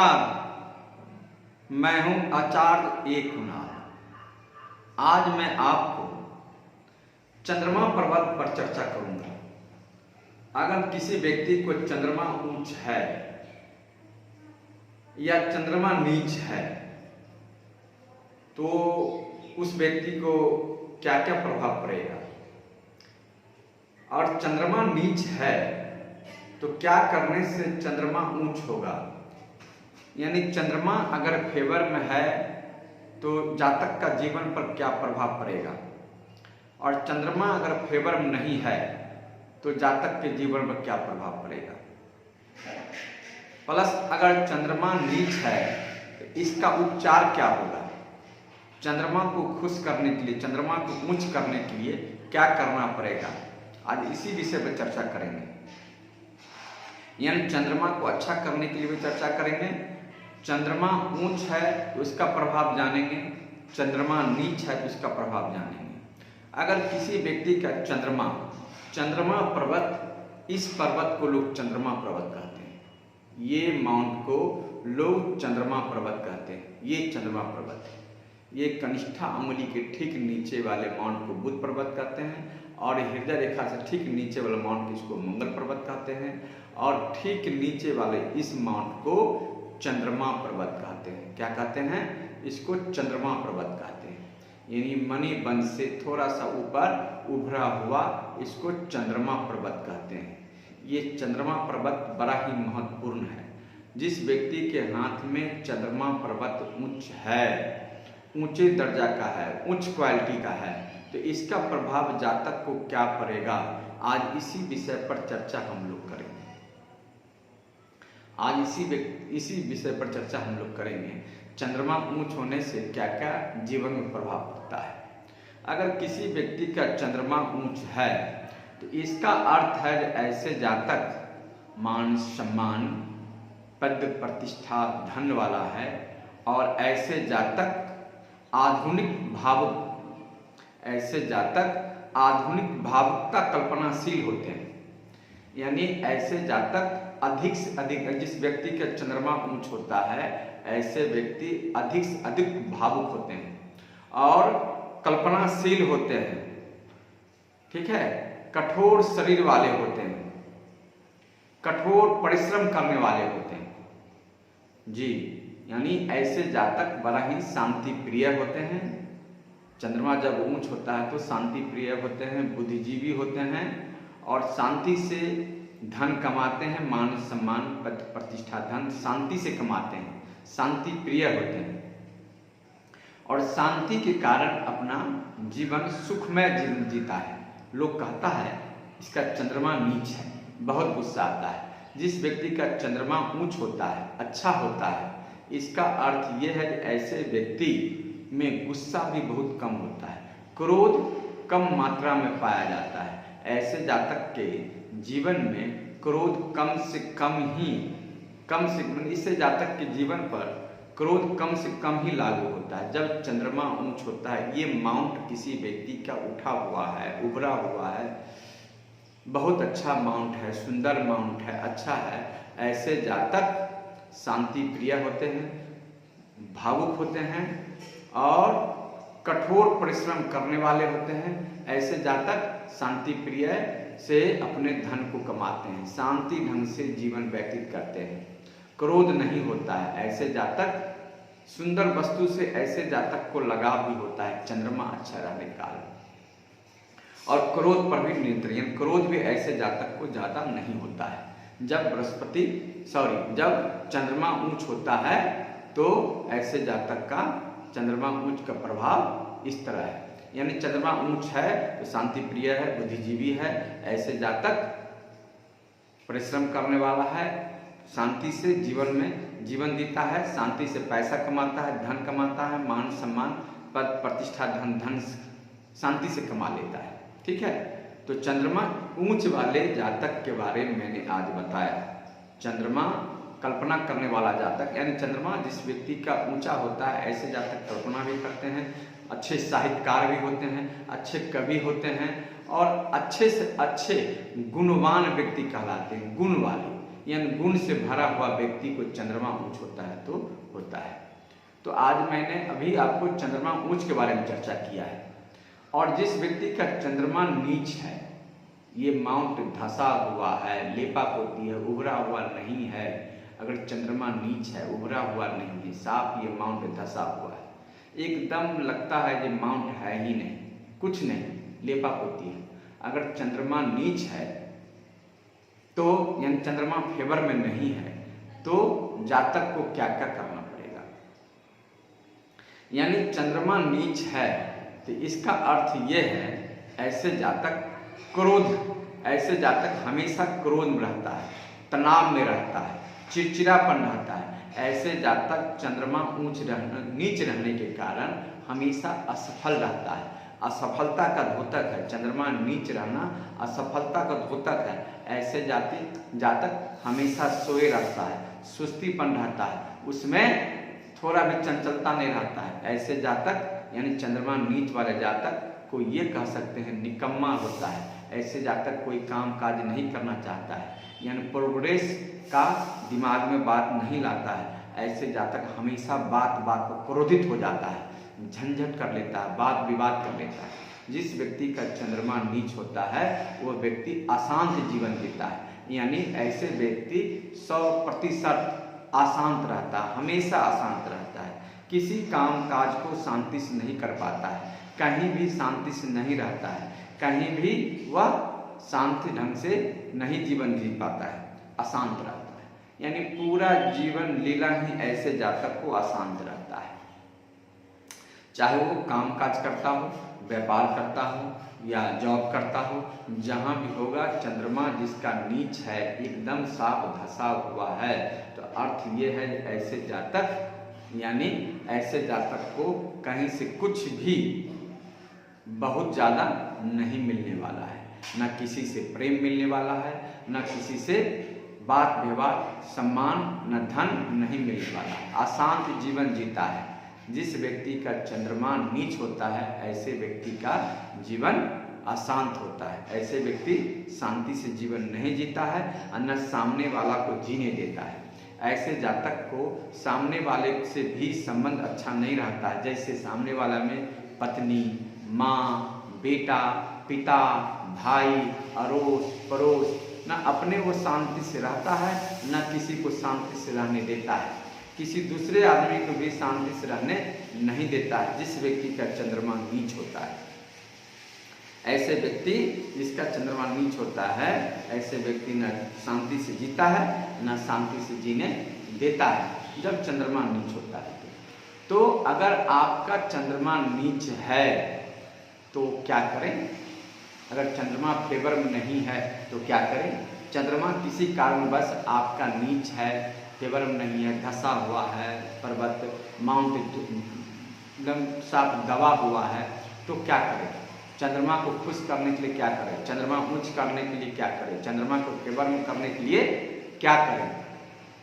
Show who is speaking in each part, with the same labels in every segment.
Speaker 1: नमस्कार, मैं हूं आचार्य एक कुणाल। आज मैं आपको चंद्रमा पर्वत पर चर्चा करूंगा। अगर किसी व्यक्ति को चंद्रमा ऊंच है या चंद्रमा नीच है तो उस व्यक्ति को क्या क्या प्रभाव पड़ेगा, और चंद्रमा नीच है तो क्या करने से चंद्रमा ऊंच होगा। यानी चंद्रमा अगर फेवर में है तो जातक का जीवन पर क्या प्रभाव पड़ेगा, और चंद्रमा अगर फेवर में नहीं है तो जातक के जीवन पर क्या प्रभाव पड़ेगा। प्लस अगर चंद्रमा नीच है तो इसका उपचार क्या होगा। चंद्रमा को खुश करने के लिए, चंद्रमा को ऊंच करने के लिए क्या करना पड़ेगा, आज इसी विषय पर चर्चा करेंगे। यानी चंद्रमा को अच्छा करने के लिए भी चर्चा करेंगे। चंद्रमा ऊंच है तो इसका प्रभाव जानेंगे, चंद्रमा नीच है तो इसका प्रभाव जानेंगे। अगर किसी व्यक्ति का चंद्रमा पर्वत, इस पर्वत को लोग चंद्रमा पर्वत कहते हैं, ये माउंट को लोग चंद्रमा पर्वत कहते हैं। ये चंद्रमा पर्वत है, ये कनिष्ठा अंगुली के ठीक नीचे वाले माउंट को बुध पर्वत कहते हैं, और हृदय रेखा से ठीक नीचे वाले माउंट को इसको मंगल पर्वत कहते हैं, और ठीक नीचे वाले इस माउंट को चंद्रमा पर्वत कहते हैं। क्या कहते हैं? इसको चंद्रमा पर्वत कहते हैं। यानी मणिबंध से थोड़ा सा ऊपर उभरा हुआ इसको चंद्रमा पर्वत कहते हैं। ये चंद्रमा पर्वत बड़ा ही महत्वपूर्ण है। जिस व्यक्ति के हाथ में चंद्रमा पर्वत उच्च है, ऊंचे दर्जा का है, उच्च क्वालिटी का है, तो इसका प्रभाव जातक को क्या पड़ेगा, आज इसी विषय पर चर्चा हम लोग करेंगे। आज इसी विषय पर चर्चा हम लोग करेंगे। चंद्रमा ऊंच होने से क्या क्या जीवन में प्रभाव पड़ता है। अगर किसी व्यक्ति का चंद्रमा ऊंच है तो इसका अर्थ है ऐसे जातक मान सम्मान, पद प्रतिष्ठा, धन वाला है, और ऐसे जातक आधुनिक भावुकता कल्पनाशील होते हैं। यानी ऐसे जातक अधिक से अधिक, जिस व्यक्ति का चंद्रमा ऊंच होता है ऐसे व्यक्ति अधिक से अधिक भावुक होते हैं और कल्पनाशील होते हैं। ठीक है, कठोर शरीर वाले होते हैं, कठोर परिश्रम करने वाले होते हैं जी। यानी ऐसे जातक बड़ा ही शांति प्रिय होते हैं। चंद्रमा जब ऊंच होता है तो शांति प्रिय होते हैं, बुद्धिजीवी होते हैं, और शांति से धन कमाते हैं, मान सम्मान, पद प्रतिष्ठा, धन शांति से कमाते हैं, शांति प्रिय होते हैं, और शांति के कारण अपना जीवन सुखमय जीवन जीता है। लोग कहता है इसका चंद्रमा नीच है, बहुत गुस्सा आता है। जिस व्यक्ति का चंद्रमा ऊंच होता है, अच्छा होता है, इसका अर्थ यह है कि ऐसे व्यक्ति में गुस्सा भी बहुत कम होता है, क्रोध कम मात्रा में पाया जाता है। ऐसे जातक के जीवन में क्रोध कम से इससे जातक के जीवन पर क्रोध कम से कम ही लागू होता है। जब चंद्रमा ऊंच होता है, ये माउंट किसी व्यक्ति का उठा हुआ है, उभरा हुआ है, बहुत अच्छा माउंट है, सुंदर माउंट है, अच्छा है, ऐसे जातक शांति प्रिय होते हैं, भावुक होते हैं, और कठोर परिश्रम करने वाले होते हैं। ऐसे जातक शांति प्रिय से अपने धन को कमाते हैं, शांति ढंग से जीवन व्यतीत करते हैं, क्रोध नहीं होता है। ऐसे जातक सुंदर वस्तु से ऐसे जातक को लगाव भी होता है चंद्रमा अच्छा रहने के कारण, और क्रोध पर भी नियंत्रण, क्रोध भी ऐसे जातक को ज्यादा नहीं होता है। जब चंद्रमा ऊंच होता है तो ऐसे जातक का चंद्रमा ऊंच का प्रभाव इस तरह है। यानी चंद्रमा ऊंच है तो शांति प्रिय है, बुद्धिजीवी है, ऐसे जातक परिश्रम करने वाला है, शांति से जीवन में जीवन जीता है, शांति से पैसा कमाता है, धन कमाता है, मान सम्मान, पद प्रतिष्ठा, धन शांति से कमा लेता है। ठीक है, तो चंद्रमा ऊंच वाले जातक के बारे में मैंने आज बताया। चंद्रमा कल्पना करने वाला जातक, यानी चंद्रमा जिस व्यक्ति का ऊंचा होता है ऐसे जातक कल्पना भी करते हैं, अच्छे साहित्यकार भी होते हैं, अच्छे कवि होते हैं, और अच्छे से अच्छे गुणवान व्यक्ति कहलाते हैं, गुण वाले। यानी गुण से भरा हुआ व्यक्ति को चंद्रमा उच्च होता है तो होता है। तो आज मैंने अभी आपको चंद्रमा उच्च के बारे में चर्चा किया है। और जिस व्यक्ति का चंद्रमा नीच है, ये माउंट धंसा हुआ है, लेपा पोती है, उभरा हुआ नहीं है, अगर चंद्रमा नीच है, उभरा हुआ नहीं है, साफ ये माउंट धंसा हुआ है, एकदम लगता है ये माउंट है ही नहीं, कुछ नहीं, लेपा पोती है। अगर चंद्रमा नीच है तो यानी चंद्रमा फेवर में नहीं है तो जातक को क्या क्या करना पड़ेगा। यानी चंद्रमा नीच है तो इसका अर्थ ये है, ऐसे जातक ऐसे जातक हमेशा क्रोध में रहता है, तनाव में रहता है, चिड़चिड़ापन रहता है। ऐसे जातक चंद्रमा नीच रहने के कारण हमेशा असफल रहता है, असफलता का द्योतक है। चंद्रमा नीच रहना असफलता का द्योतक है। ऐसे जातक हमेशा सोए रहता है, सुस्तीपन रहता है, उसमें थोड़ा भी चंचलता नहीं रहता है। ऐसे जातक यानी चंद्रमा नीच वाले जातक को ये कह सकते हैं निकम्मा होता है। ऐसे जातक कोई काम काज नहीं करना चाहता है, यानी प्रोग्रेस का दिमाग में बात नहीं लाता है। ऐसे जातक हमेशा बात पर क्रोधित हो जाता है, झंझट कर लेता है, वाद विवाद कर लेता है। जिस व्यक्ति का चंद्रमा नीच होता है वह व्यक्ति अशांत जीवन जीता है, यानी ऐसे व्यक्ति 100% अशांत रहता है, हमेशा अशांत रहता है, किसी काम काज को शांति से नहीं कर पाता है, कहीं भी शांति से नहीं रहता है, कहीं भी वह शांति ढंग से नहीं जीवन जी पाता है, अशांत रहता है। यानी पूरा जीवन लीला ही ऐसे जातक को अशांत रहता है। चाहे वो काम काज करता हो, व्यापार करता हो या जॉब करता हो, जहाँ भी होगा चंद्रमा जिसका नीच है, एकदम साफ धंसा हुआ है, तो अर्थ ये है ऐसे जातक यानी ऐसे जातक को कहीं से कुछ भी बहुत ज़्यादा नहीं मिलने वाला है, न किसी से प्रेम मिलने वाला है, न किसी से बात व्यवहार सम्मान, न धन नहीं मिलने वाला है, अशांत जीवन जीता है। जिस व्यक्ति का चंद्रमा नीच होता है ऐसे व्यक्ति का जीवन अशांत होता है, ऐसे व्यक्ति शांति से जीवन नहीं जीता है और न सामने वाला को जीने देता है। ऐसे जातक को सामने वाले से भी संबंध अच्छा नहीं रहता है, जैसे सामने वाला में पत्नी, माँ, बेटा, पिता, भाई, अड़ोस पड़ोस, न अपने वो शांति से रहता है, न किसी को शांति से रहने देता है, किसी दूसरे आदमी को भी शांति से रहने नहीं देता है। जिस व्यक्ति का चंद्रमा नीच होता है, ऐसे व्यक्ति जिसका चंद्रमा नीच होता है, ऐसे व्यक्ति न शांति से जीता है न शांति से जीने देता है जब चंद्रमा नीच होता है। तो अगर आपका चंद्रमा नीच है तो क्या करें? अगर चंद्रमा फेवर में नहीं है तो क्या करें? चंद्रमा किसी कारणवश आपका नीच है, फेवर में नहीं है, धंसा हुआ है, पर्वत माउंट एकदम साफ दबा हुआ है, तो क्या करें? चंद्रमा को खुश करने के लिए क्या करें? चंद्रमा उच्च करने के लिए क्या करें? चंद्रमा को फेवर में करने के लिए क्या करें?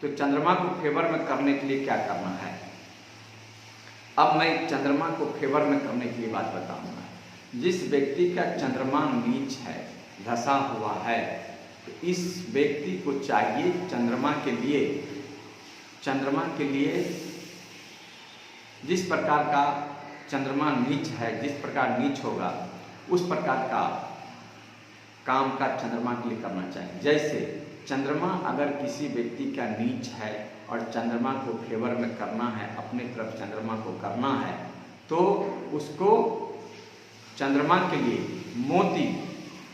Speaker 1: तो चंद्रमा को फेवर में करने के लिए क्या करना है? अब मैं चंद्रमा को फेवर में करने के लिए बात बताऊंगा। जिस व्यक्ति का चंद्रमा नीच है, धंसा हुआ है, तो इस व्यक्ति को चाहिए चंद्रमा के लिए जिस प्रकार का चंद्रमा नीच है, जिस प्रकार नीच होगा उस प्रकार का काम का चंद्रमा के लिए करना चाहिए। जैसे चंद्रमा अगर किसी व्यक्ति का नीच है और चंद्रमा को फेवर में करना है, अपने तरफ चंद्रमा को करना है, तो उसको चंद्रमा के लिए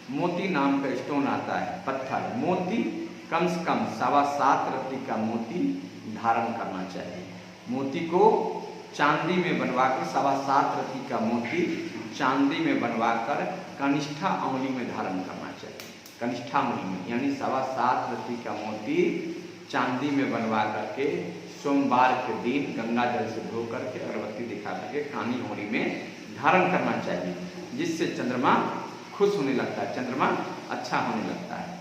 Speaker 1: मोती नाम का स्टोन आता है, पत्थर, मोती कम से कम 7.25 रत्ती का मोती धारण करना चाहिए। मोती को चांदी में बनवाकर 7.25 रत्ती का मोती चांदी में बनवाकर कनिष्ठा अंगुली में धारण करना चाहिए। कनिष्ठा अंगुली में यानी 7.25 रत्ती का मोती चांदी में बनवा करके सोमवार के दिन गंगा जल से धो करके अगरबत्ती दिखा करके कानी अंगुली में धारण करना चाहिए, जिससे चंद्रमा खुश होने लगता है, चंद्रमा अच्छा होने लगता है,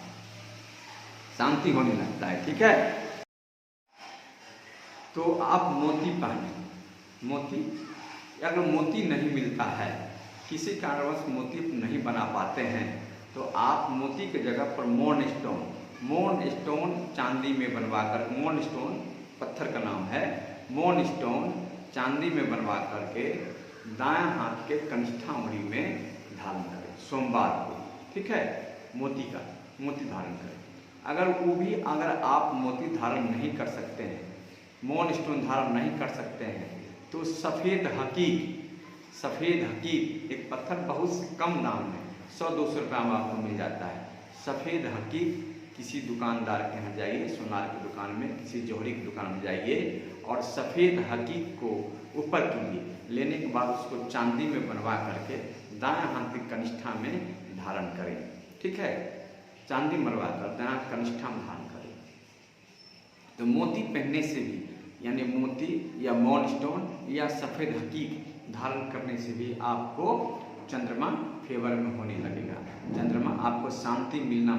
Speaker 1: शांति होने लगता है। ठीक है, तो आप मोती पहने। मोती अगर मोती नहीं मिलता है, किसी कारणवश मोती नहीं बना पाते हैं, तो आप मोती के जगह पर मून स्टोन चांदी में बनवाकर, मून स्टोन पत्थर का नाम है, मून स्टोन चांदी में बनवा करके दायां हाथ के कनिष्ठा उंगली में धारण करें सोमवार को, ठीक है। मोती धारण करें। अगर वो भी अगर आप मोती धारण नहीं कर सकते हैं, मून स्टोन धारण नहीं कर सकते हैं, तो सफ़ेद हकीक एक पत्थर बहुत कम दाम में 100-200 रुपये में आपको मिल जाता है। सफ़ेद हकीक किसी दुकानदार के यहाँ जाइए, सोनार की दुकान में, किसी जौहरी की दुकान में जाइए और सफ़ेद हकीक को ऊपर कीजिए, लेने के बाद उसको चांदी में बनवा करके दायां हाथ की कनिष्ठा में धारण करें, ठीक है। चांदी मरवा कर दायां कनिष्ठा में धारण करें। तो मोती पहनने से भी, यानी मोती या मून स्टोन या सफ़ेद हकीक धारण करने से भी आपको चंद्रमा फेवर में होने लगेगा। चंद्रमा आपको शांति मिलना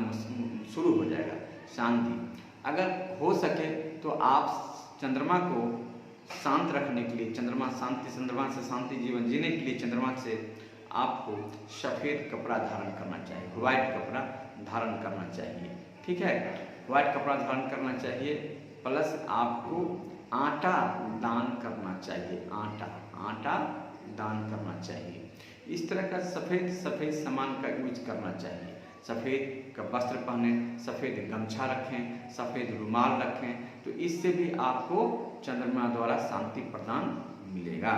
Speaker 1: शुरू हो जाएगा, शांति। अगर हो सके तो आप चंद्रमा को शांत रखने के लिए, चंद्रमा से शांति जीवन जीने के लिए चंद्रमा से आपको सफ़ेद कपड़ा धारण करना चाहिए, व्हाइट कपड़ा धारण करना चाहिए, ठीक है। व्हाइट कपड़ा धारण करना चाहिए, प्लस आपको आटा दान करना चाहिए, आटा दान करना चाहिए। इस तरह का सफ़ेद सामान का यूज करना चाहिए। सफ़ेद का वस्त्र पहने, सफ़ेद गमछा रखें, सफ़ेद रुमाल रखें, तो इससे भी आपको चंद्रमा द्वारा शांति प्रदान मिलेगा।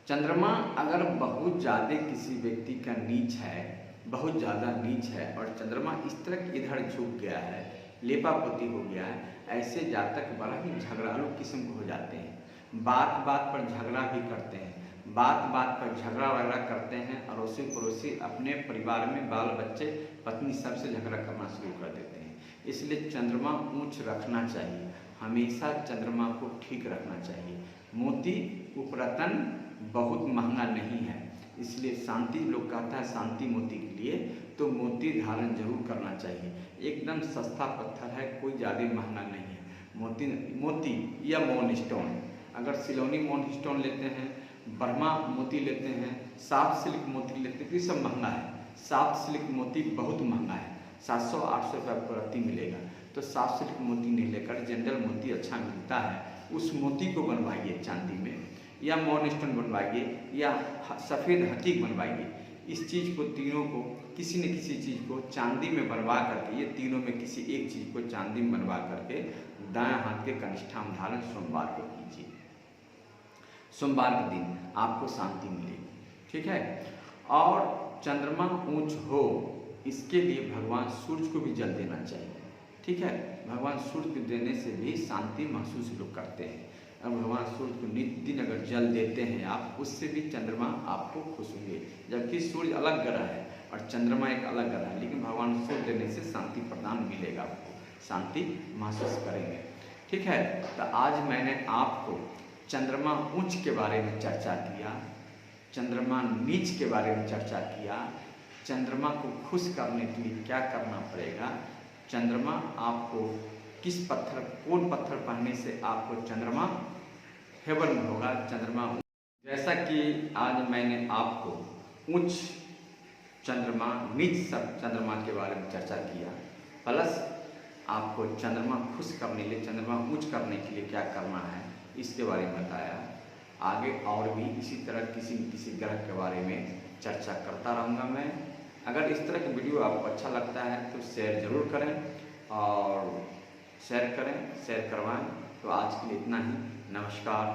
Speaker 1: चंद्रमा अगर बहुत ज़्यादा किसी व्यक्ति का नीच है, बहुत ज़्यादा नीच है और चंद्रमा इस तरह इधर झुक गया है, लेपापोती हो गया है, ऐसे जातक बड़ा ही झगड़ालू किस्म के हो जाते हैं। बात बात पर झगड़ा भी करते हैं, बात बात पर झगड़ा वगैरह करते हैं, अड़ोसी पड़ोसी अपने परिवार में बाल बच्चे पत्नी सबसे झगड़ा करना शुरू कर देते हैं। इसलिए चंद्रमा ऊंच रखना चाहिए, हमेशा चंद्रमा को ठीक रखना चाहिए। मोती उपरतन बहुत महंगा नहीं है, इसलिए शांति लोग कहता है शांति मोती के लिए, तो मोती धारण जरूर करना चाहिए। एकदम सस्ता पत्थर है, कोई ज़्यादा महंगा नहीं है। मोती या मून स्टोन, अगर सिलोनी मून स्टोन लेते हैं, बर्मा मोती लेते हैं, सॉफ्ट सिल्क मोती लेते हैं, तो ये सब महंगा है। सॉफ्ट सिल्क मोती बहुत महंगा है, 700-800 रुपये प्रति मिलेगा। तो सॉफ्ट सिल्क मोती नहीं लेकर जनरल मोती अच्छा मिलता है, उस मोती को बनवाइए चांदी में, या मून स्टोन बनवाइए या सफ़ेद हकीक बनवाइए। इस चीज़ को, तीनों को, किसी न किसी चीज़ को चांदी में बनवा करके, ये तीनों में किसी एक चीज़ को चांदी में बनवा करके दायां हाथ के कनिष्ठा में धारण सोमवार को कीजिए। सोमवार के दिन आपको शांति मिलेगी, ठीक है। और चंद्रमा ऊंच हो, इसके लिए भगवान सूर्य को भी जल देना चाहिए, ठीक है। भगवान सूर्य को देने से भी शांति महसूस लोग करते हैं। अब भगवान सूर्य को नित्य दिन अगर जल देते हैं आप, उससे भी चंद्रमा आपको खुश होंगे। जबकि सूर्य अलग ग्रह है और चंद्रमा एक अलग ग्रह है, लेकिन भगवान सूर्य देने से शांति प्रदान मिलेगा, आपको शांति महसूस करेंगे, ठीक है। तो आज मैंने आपको चंद्रमा ऊंच के बारे में चर्चा किया, चंद्रमा नीच के बारे में चर्चा किया, चंद्रमा को खुश करने के लिए क्या करना पड़ेगा, चंद्रमा आपको किस पत्थर, कौन पत्थर पहनने से आपको चंद्रमा फेवर में होगा, चंद्रमा। जैसा कि आज मैंने आपको उच्च चंद्रमा, नीच चंद्रमा के बारे में चर्चा किया, प्लस आपको चंद्रमा खुश करने के लिए, चंद्रमा उच्च करने के लिए क्या करना है इसके बारे में बताया। आगे और भी इसी तरह किसी न किसी ग्रह के बारे में चर्चा करता रहूँगा मैं। अगर इस तरह की वीडियो आपको अच्छा लगता है तो शेयर ज़रूर करें और शेयर करवाएं। तो आज के लिए इतना ही, नमस्कार।